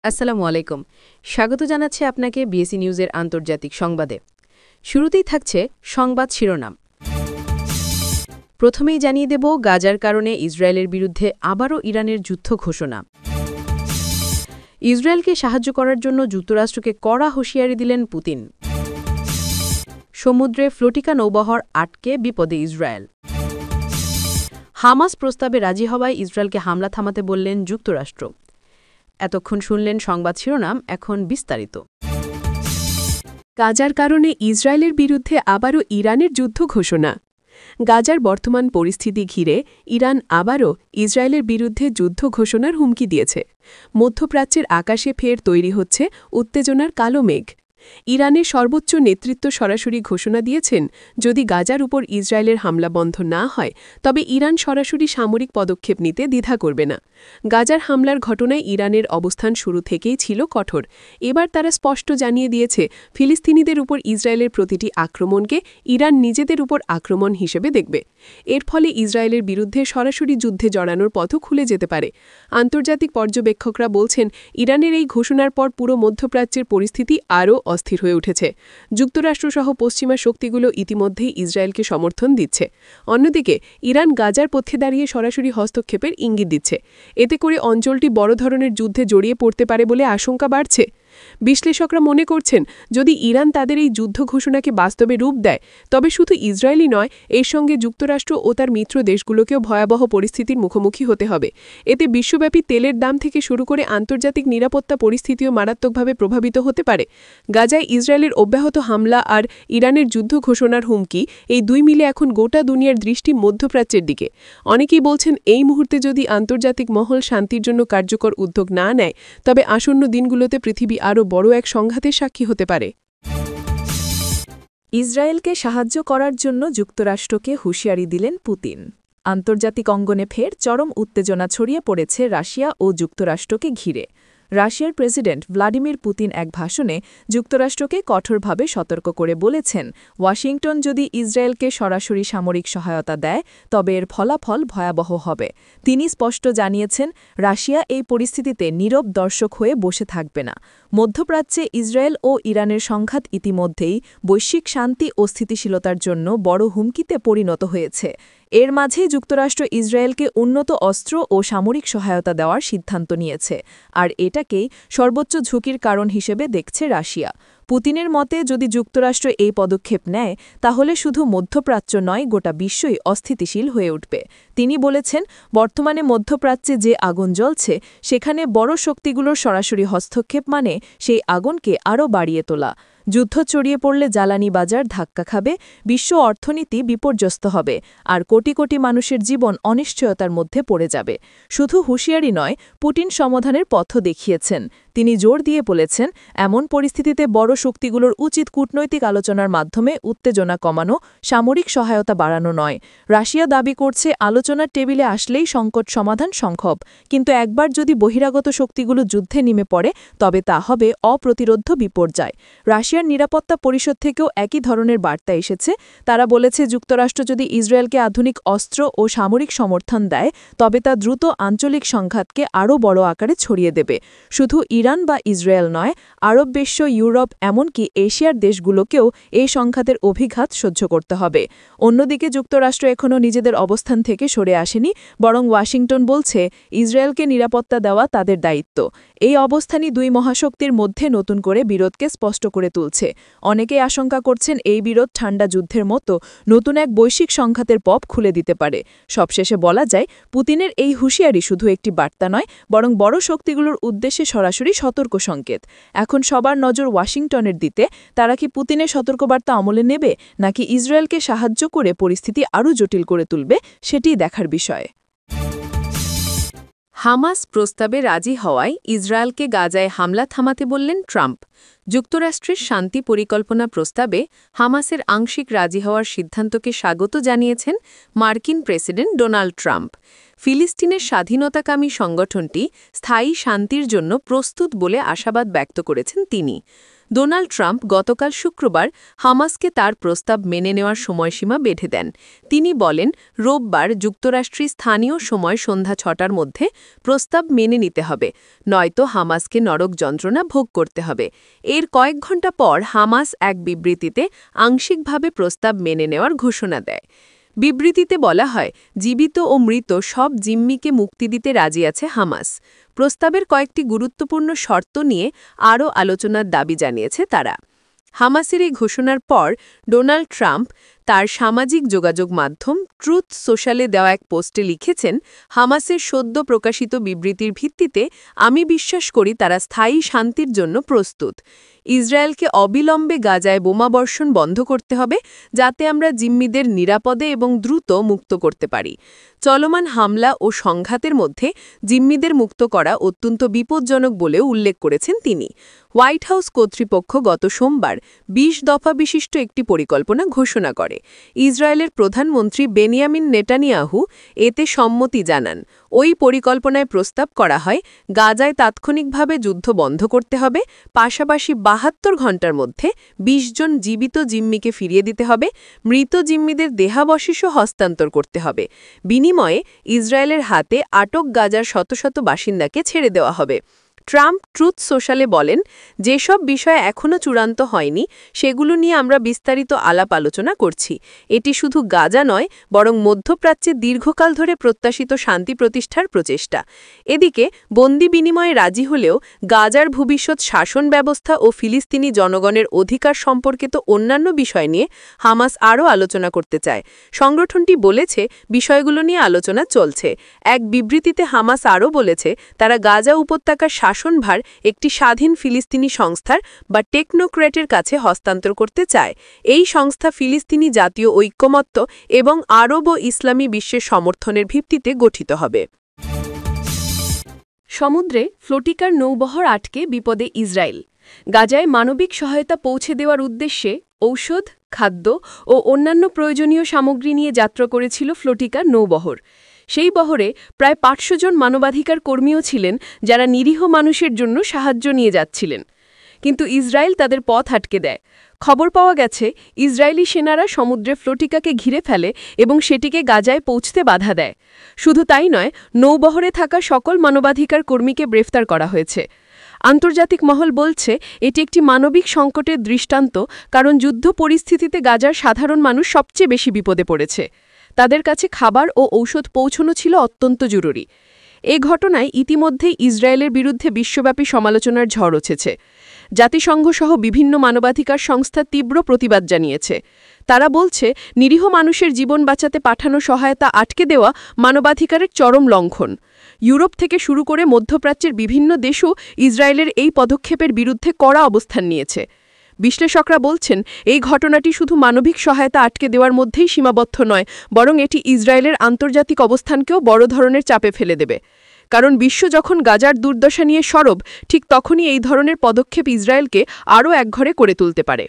আসসালামু আলাইকুম। স্বাগত জানাচ্ছি আপনাকে বিএসি নিউজের আন্তর্জাতিক সংবাদে। শুরুতেই থাকছে সংবাদ শিরোনাম। প্রথমেই জানিয়ে দেব গাজার কারণে ইসরায়েলের বিরুদ্ধে আবারও ইরানের যুদ্ধ ঘোষণা। ইসরায়েলকে সাহায্য করার জন্য যুক্তরাষ্ট্রকে কড়া হুঁশিয়ারি দিলেন পুতিন। সমুদ্রে ফ্লোটিকা নৌবহর আটকে বিপদে ইসরায়েল। হামাস প্রস্তাবে রাজি হওয়ায় ইসরায়েলকে হামলা থামাতে বললেন যুক্তরাষ্ট্র। এতক্ষণ শুনলেন সংবাদ শিরোনাম, এখন বিস্তারিত। গাজার কারণে ইসরায়েলের বিরুদ্ধে আবারও ইরানের যুদ্ধ ঘোষণা। গাজার বর্তমান পরিস্থিতি ঘিরে ইরান আবারও ইসরায়েলের বিরুদ্ধে যুদ্ধ ঘোষণার হুমকি দিয়েছে। মধ্যপ্রাচ্যের আকাশে ফের তৈরি হচ্ছে উত্তেজনার কালো মেঘ। ইরানের সর্বোচ্চ নেতৃত্ব সরাসরি ঘোষণা দিয়েছেন, যদি গাজার উপর ইসরায়েলের হামলা বন্ধ না হয় তবে ইরান সরাসরি সামরিক পদক্ষেপ নিতে দ্বিধা করবে না। গাজার হামলার ঘটনায় ইরানের অবস্থান শুরু থেকেই ছিল কঠোর। এবার তারা স্পষ্ট জানিয়ে দিয়েছে, ফিলিস্তিনিদের উপর ইসরায়েলের প্রতিটি আক্রমণকে ইরান নিজেদের উপর আক্রমণ হিসেবে দেখবে। এর ফলে ইসরায়েলের বিরুদ্ধে সরাসরি যুদ্ধে জড়ানোর পথও খুলে যেতে পারে। আন্তর্জাতিক পর্যবেক্ষকরা বলছেন, ইরানের এই ঘোষণার পর পুরো মধ্যপ্রাচ্যের পরিস্থিতি আরও অস্থির হয়ে উঠেছে। যুক্তরাষ্ট্রসহ পশ্চিমা শক্তিগুলো ইতিমধ্যেই ইসরায়েলকে সমর্থন দিচ্ছে। অন্যদিকে ইরান গাজার পক্ষে দাঁড়িয়ে সরাসরি হস্তক্ষেপের ইঙ্গিত দিচ্ছে। এতে করে অঞ্চলটি বড় ধরনের যুদ্ধে জড়িয়ে পড়তে পারে বলে আশঙ্কা বাড়ছে। বিশ্লেষকরা মনে করছেন, যদি ইরান তাদের এই যুদ্ধ ঘোষণাকে বাস্তবে রূপ দেয় তবে শুধু ইসরায়েলই নয়, এর সঙ্গে যুক্তরাষ্ট্র ও তার মিত্র দেশগুলোকেও ভয়াবহ পরিস্থিতির মুখোমুখি হতে হবে। এতে বিশ্বব্যাপী তেলের দাম থেকে শুরু করে আন্তর্জাতিক নিরাপত্তা পরিস্থিতিও মারাত্মকভাবে প্রভাবিত হতে পারে। গাজায় ইসরায়েলের অব্যাহত হামলা আর ইরানের যুদ্ধ ঘোষণার হুমকি, এই দুই মিলে এখন গোটা দুনিয়ার দৃষ্টি মধ্যপ্রাচ্যের দিকে। অনেকেই বলছেন, এই মুহূর্তে যদি আন্তর্জাতিক মহল শান্তির জন্য কার্যকর উদ্যোগ না নেয় তবে আসন্ন দিনগুলোতে পৃথিবী আরও বড় এক সংঘাতের সাক্ষী হতে পারে। ইসরায়েলকে সাহায্য করার জন্য যুক্তরাষ্ট্রকে হুঁশিয়ারি দিলেন পুতিন। আন্তর্জাতিক অঙ্গনে ফের চরম উত্তেজনা ছড়িয়ে পড়েছে রাশিয়া ও যুক্তরাষ্ট্রকে ঘিরে। রাশিয়ার প্রেসিডেন্ট ভ্লাদিমির পুতিন এক ভাষণে যুক্তরাষ্ট্রকে কঠোরভাবে সতর্ক করে বলেছেন, ওয়াশিংটন যদি ইসরায়েলকে সরাসরি সামরিক সহায়তা দেয় তবে এর ফলাফল ভয়াবহ হবে। তিনি স্পষ্ট জানিয়েছেন, রাশিয়া এই পরিস্থিতিতে নীরব দর্শক হয়ে বসে থাকবে না। মধ্যপ্রাচ্যে ইসরায়েল ও ইরানের সংঘাত ইতিমধ্যেই বৈশ্বিক শান্তি ও স্থিতিশীলতার জন্য বড় হুমকিতে পরিণত হয়েছে। এর মাঝেই যুক্তরাষ্ট্র ইসরায়েলকে উন্নত অস্ত্র ও সামরিক সহায়তা দেওয়ার সিদ্ধান্ত নিয়েছে, আর এটাকেই সর্বোচ্চ ঝুঁকির কারণ হিসেবে দেখছে রাশিয়া। পুতিনের মতে, যদি যুক্তরাষ্ট্র এই পদক্ষেপ নেয় তাহলে শুধু মধ্যপ্রাচ্য নয়, গোটা বিশ্বই অস্থিতিশীল হয়ে উঠবে। তিনি বলেছেন, বর্তমানে মধ্যপ্রাচ্যে যে আগুন জ্বলছে সেখানে বড় শক্তিগুলোর সরাসরি হস্তক্ষেপ মানে সেই আগুনকে আরও বাড়িয়ে তোলা। যুদ্ধ ছড়িয়ে পড়লে জ্বালানি বাজার ধাক্কা খাবে, বিশ্ব অর্থনীতি বিপর্যস্ত হবে, আর কোটি কোটি মানুষের জীবন অনিশ্চয়তার মধ্যে পড়ে যাবে। শুধু হুঁশিয়ারি নয়, পুতিন সমাধানের পথও দেখিয়েছেন। তিনি জোর দিয়ে বলেছেন, এমন পরিস্থিতিতে বড় শক্তিগুলোর উচিত কূটনৈতিক আলোচনার মাধ্যমে উত্তেজনা কমানো, সামরিক সহায়তা বাড়ানো নয়। রাশিয়া দাবি করছে, আলোচনার টেবিলে আসলেই সংকট সমাধান সম্ভব, কিন্তু একবার যদি বহিরাগত শক্তিগুলো যুদ্ধে নেমে পড়ে তবে তা হবে অপ্রতিরোধ্য বিপর্যয়। রাশিয়ার নিরাপত্তা পরিষদ থেকেও একই ধরনের বার্তা এসেছে। তারা বলেছে, যুক্তরাষ্ট্র যদি ইসরায়েলকে আধুনিক অস্ত্র ও সামরিক সমর্থন দেয় তবে তা দ্রুত আঞ্চলিক সংঘাতকে আরও বড় আকারে ছড়িয়ে দেবে। শুধু ইরান বা ইসরায়েল নয়, আরব বিশ্ব, ইউরোপ, এমনকি এশিয়ার দেশগুলোকেও এই সংঘাতের অভিঘাত সহ্য করতে হবে। অন্যদিকে যুক্তরাষ্ট্র এখনও নিজেদের অবস্থান থেকে সরে আসেনি, বরং ওয়াশিংটন বলছে, ইসরায়েলকে নিরাপত্তা দেওয়া তাদের দায়িত্ব। এই অবস্থানই দুই মহাশক্তির মধ্যে নতুন করে বিরোধকে স্পষ্ট করে তুলছে। অনেকেই আশঙ্কা করছেন, এই বিরোধ ঠান্ডা যুদ্ধের মতো নতুন এক বৈশ্বিক সংঘাতের পথ খুলে দিতে পারে। সবশেষে বলা যায়, পুতিনের এই হুঁশিয়ারি শুধু একটি বার্তা নয়, বরং বড় শক্তিগুলোর উদ্দেশ্যে সরাসরি সতর্ক সংকেত। এখন সবার নজর ওয়াশিংটনের দিতে। তারা কি পুতিনের সতর্কবার্তা আমলে নেবে, নাকি ইসরায়েলকে সাহায্য করে পরিস্থিতি আরও জটিল করে তুলবে, সেটিই দেখার বিষয়। হামাস প্রস্তাবে রাজি হওয়ায় ইসরায়েলকে গাজায় হামলা থামাতে বললেন ট্রাম্প। যুক্তরাষ্ট্রের শান্তি পরিকল্পনা প্রস্তাবে হামাসের আংশিক রাজি হওয়ার সিদ্ধান্তকে স্বাগত জানিয়েছেন মার্কিন প্রেসিডেন্ট ডোনাল্ড ট্রাম্প। ফিলিস্তিনের স্বাধীনতাকামী সংগঠনটি স্থায়ী শান্তির জন্য প্রস্তুত বলে আশাবাদ ব্যক্ত করেছেন তিনি। ডোনাল্ড ট্রাম্প গতকাল শুক্রবার হামাসকে তার প্রস্তাব মেনে নেওয়ার সময়সীমা বেঁধে দেন। তিনি বলেন, রোববার যুক্তরাষ্ট্রের স্থানীয় সময় সন্ধ্যা ৬টার মধ্যে প্রস্তাব মেনে নিতে হবে, নয়তো হামাসকে নরক যন্ত্রণা ভোগ করতে হবে। এর কয়েক ঘণ্টা পর হামাস এক বিবৃতিতে আংশিকভাবে প্রস্তাব মেনে নেওয়ার ঘোষণা দেয়। বিবৃতিতে বলা হয়, জীবিত ও মৃত সব জিম্মিকে মুক্তি দিতে রাজি আছে হামাস। প্রস্তাবের কয়েকটি গুরুত্বপূর্ণ শর্ত নিয়ে আরও আলোচনার দাবি জানিয়েছে তারা। হামাসের এই ঘোষণার পর ডোনাল্ড ট্রাম্প তার সামাজিক যোগাযোগ মাধ্যম ট্রুথ সোশ্যালে দেওয়া এক পোস্টে লিখেছেন, হামাসের সদ্য প্রকাশিত বিবৃতির ভিত্তিতে আমি বিশ্বাস করি তারা স্থায়ী শান্তির জন্য প্রস্তুত। ইসরায়েলকে অবিলম্বে গাজায় বোমাবর্ষণ বন্ধ করতে হবে, যাতে আমরা জিম্মিদের নিরাপদে এবং দ্রুত মুক্ত করতে পারি। চলমান হামলা ও সংঘাতের মধ্যে জিম্মিদের মুক্ত করা অত্যন্ত বিপজ্জনক বলেও উল্লেখ করেছেন তিনি। হোয়াইট হাউস কর্তৃপক্ষ গত সোমবার ২০ দফা বিশিষ্ট একটি পরিকল্পনা ঘোষণা করে। ইসরায়েলের প্রধানমন্ত্রী বেনিয়ামিন নেতানিয়াহু এতে সম্মতি জানান। ওই পরিকল্পনায় প্রস্তাব করা হয়, গাজায় তাৎক্ষণিকভাবে যুদ্ধ বন্ধ করতে হবে, পাশাপাশি ৭২ ঘণ্টার মধ্যে ২০ জন জীবিত জিম্মিকে ফিরিয়ে দিতে হবে, মৃত জিম্মিদের দেহাবশেষও হস্তান্তর করতে হবে। বিনিময়ে ইসরায়েলের হাতে আটক গাজার শত শত বাসিন্দাকে ছেড়ে দেওয়া হবে। ট্রাম্প ট্রুথ সোশ্যালে বলেন, যেসব বিষয় এখনও চূড়ান্ত হয়নি সেগুলো নিয়ে আমরা বিস্তারিত আলাপ আলোচনা করছি। এটি শুধু গাজা নয়, বরং মধ্যপ্রাচ্যে দীর্ঘকাল ধরে প্রত্যাশিত শান্তি প্রতিষ্ঠার প্রচেষ্টা। এদিকে বন্দি বিনিময়ে রাজি হলেও গাজার ভবিষ্যৎ শাসন ব্যবস্থা ও ফিলিস্তিনি জনগণের অধিকার সম্পর্কিত অন্যান্য বিষয় নিয়ে হামাস আরও আলোচনা করতে চায়। সংগঠনটি বলেছে, বিষয়গুলো নিয়ে আলোচনা চলছে। এক বিবৃতিতে হামাস আরও বলেছে, তারা গাজা উপত্যকার শাসনভার একটি স্বাধীন ফিলিস্তিনি সংস্থার বা টেকনোক্র্যাটের কাছে হস্তান্তর করতে চায়। এই সংস্থা ফিলিস্তিনি জাতীয় ঐক্যমত্য এবং আরব ও ইসলামী বিশ্বের সমর্থনের ভিত্তিতে গঠিত হবে। সমুদ্রে ফ্লোটিকার নৌবহর আটকে বিপদে ইসরায়েল। গাজায় মানবিক সহায়তা পৌঁছে দেওয়ার উদ্দেশ্যে ঔষধ, খাদ্য ও অন্যান্য প্রয়োজনীয় সামগ্রী নিয়ে যাত্রা করেছিল ফ্লোটিকার নৌবহর। সেই বহরে প্রায় ৫০০ জন মানবাধিকার কর্মীও ছিলেন, যারা নিরীহ মানুষের জন্য সাহায্য নিয়ে যাচ্ছিলেন। কিন্তু ইসরায়েল তাদের পথ আটকে দেয়। খবর পাওয়া গেছে, ইসরায়েলি সেনারা সমুদ্রে ফ্লোটিকাকে ঘিরে ফেলে এবং সেটিকে গাজায় পৌঁছতে বাধা দেয়। শুধু তাই নয়, নৌবহরে থাকা সকল মানবাধিকার কর্মীকে গ্রেফতার করা হয়েছে। আন্তর্জাতিক মহল বলছে, এটি একটি মানবিক সংকটের দৃষ্টান্ত, কারণ যুদ্ধ পরিস্থিতিতে গাজার সাধারণ মানুষ সবচেয়ে বেশি বিপদে পড়েছে। তাদের কাছে খাবার ও ঔষধ পৌঁছানো ছিল অত্যন্ত জরুরি। এ ঘটনায় ইতিমধ্যেই ইসরায়েলের বিরুদ্ধে বিশ্বব্যাপী সমালোচনার ঝড় উঠেছে। জাতিসংঘসহ বিভিন্ন মানবাধিকার সংস্থা তীব্র প্রতিবাদ জানিয়েছে। তারা বলছে, নিরীহ মানুষের জীবন বাঁচাতে পাঠানো সহায়তা আটকে দেওয়া মানবাধিকারের চরম লঙ্ঘন। ইউরোপ থেকে শুরু করে মধ্যপ্রাচ্যের বিভিন্ন দেশও ইসরায়েলের এই পদক্ষেপের বিরুদ্ধে কড়া অবস্থান নিয়েছে। বিশ্লেষকরা বলছেন, এই ঘটনাটি শুধু মানবিক সহায়তা আটকে দেওয়ার মধ্যেই সীমাবদ্ধ নয়, বরং এটি ইসরায়েলের আন্তর্জাতিক অবস্থানকেও বড় ধরনের চাপে ফেলে দেবে। কারণ বিশ্ব যখন গাজার দুর্দশা নিয়ে সরব, ঠিক তখনই এই ধরনের পদক্ষেপ ইসরায়েলকে আরও একঘরে করে তুলতে পারে।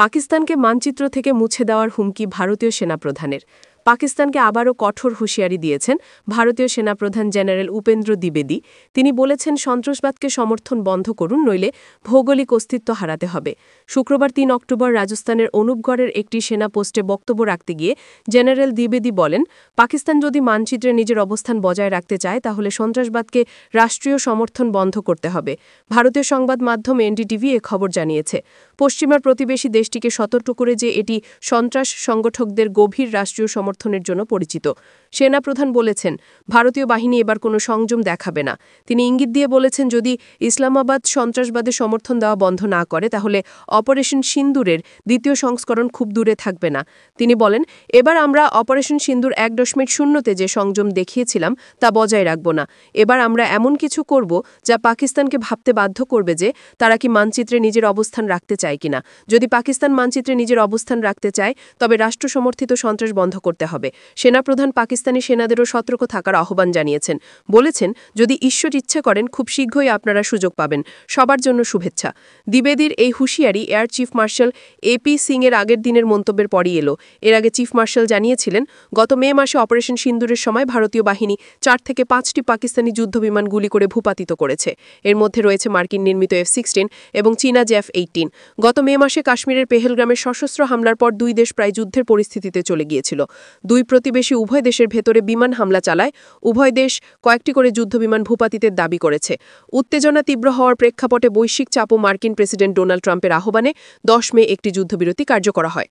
পাকিস্তানকে মানচিত্র থেকে মুছে দেওয়ার হুমকি ভারতীয় সেনাপ্রধানের। পাকিস্তানকে আবারও কঠোর হুঁশিয়ারি দিয়েছেন ভারতীয় সেনাপ্রধান জেনারেল উপেন্দ্র দ্বিবেদী। তিনি বলেছেন, সন্ত্রাসবাদকে সমর্থন বন্ধ করুন, নইলে ভৌগোলিক অস্তিত্ব হারাতে হবে। শুক্রবার ৩ অক্টোবর রাজস্থানের অনুপগড়ের একটি সেনা পোস্টে বক্তব্য রাখতে গিয়ে জেনারেল দ্বিবেদী বলেন, পাকিস্তান যদি মানচিত্রে নিজের অবস্থান বজায় রাখতে চায়, তাহলে সন্ত্রাসবাদকে রাষ্ট্রীয় সমর্থন বন্ধ করতে হবে। ভারতীয় সংবাদ মাধ্যম এনডিটিভি এ খবর জানিয়েছে। পশ্চিমার প্রতিবেশী দেশটিকে সতর্ক করে যে এটি সন্ত্রাস সংগঠকদের গভীর রাষ্ট্রীয় সমর্থনের জন্য পরিচিত। সেনাপ্রধান বলেছেন, ভারতীয় বাহিনী এবার কোনো সংযম দেখাবে না। তিনি ইঙ্গিত দিয়ে বলেছেন, যদি ইসলামাবাদ সন্ত্রাসবাদের সমর্থন দেওয়া বন্ধ না করে, তাহলে অপারেশন সিন্দুরের দ্বিতীয় সংস্করণ খুব দূরে থাকবে না। তিনি বলেন, এবার আমরা অপারেশন সিন্দুর ১.০তে যে সংযম দেখিয়েছিলাম তা বজায় রাখব না। এবার আমরা এমন কিছু করব যা পাকিস্তানকে ভাবতে বাধ্য করবে যে তারা কি মানচিত্রে নিজের অবস্থান রাখতে চাইছে। চায় কিনা। যদি পাকিস্তান মানচিত্রে নিজের অবস্থান রাখতে চায় তবে রাষ্ট্রসমর্থিত সন্ত্রাস বন্ধ করতে হবে। সেনাপ্রধান পাকিস্তানি সেনাদেরও সতর্ক থাকার আহ্বান জানিয়েছেন। বলেছেন, যদি ঈশ্বর ইচ্ছে করেন খুব শীঘ্রই আপনারা সুযোগ পাবেন। সবার জন্য শুভেচ্ছা। দ্বিবেদীর এই হুঁশিয়ারি এয়ার চিফ মার্শাল এপি সিংয়ের আগের দিনের মন্তব্যের পরই এলো। এর আগে চিফ মার্শাল জানিয়েছিলেন, গত মে মাসে অপারেশন সিন্দুরের সময় ভারতীয় বাহিনী 4 থেকে 5টি পাকিস্তানি যুদ্ধবিমান গুলি করে ভূপাতিত করেছে। এর মধ্যে রয়েছে মার্কিন নির্মিত F-16 এবং চীনা J-18। গত মে মাসে কাশ্মীরের পেহেলগ্রামের সশস্ত্র হামলার পর দুই দেশ প্রায় যুদ্ধের পরিস্থিতিতে চলে গিয়েছিল। দুই প্রতিবেশী উভয় দেশের ভেতরে বিমান হামলা চালায়। উভয় দেশ কয়েকটি করে যুদ্ধবিমান ভূপাতিতের দাবি করেছে। উত্তেজনা তীব্র হওয়ার প্রেক্ষাপটে বৈশ্বিক চাপ ও মার্কিন প্রেসিডেন্ট ডোনাল্ড ট্রাম্পের আহ্বানে 10 মে একটি যুদ্ধবিরতি কার্যকর হয়।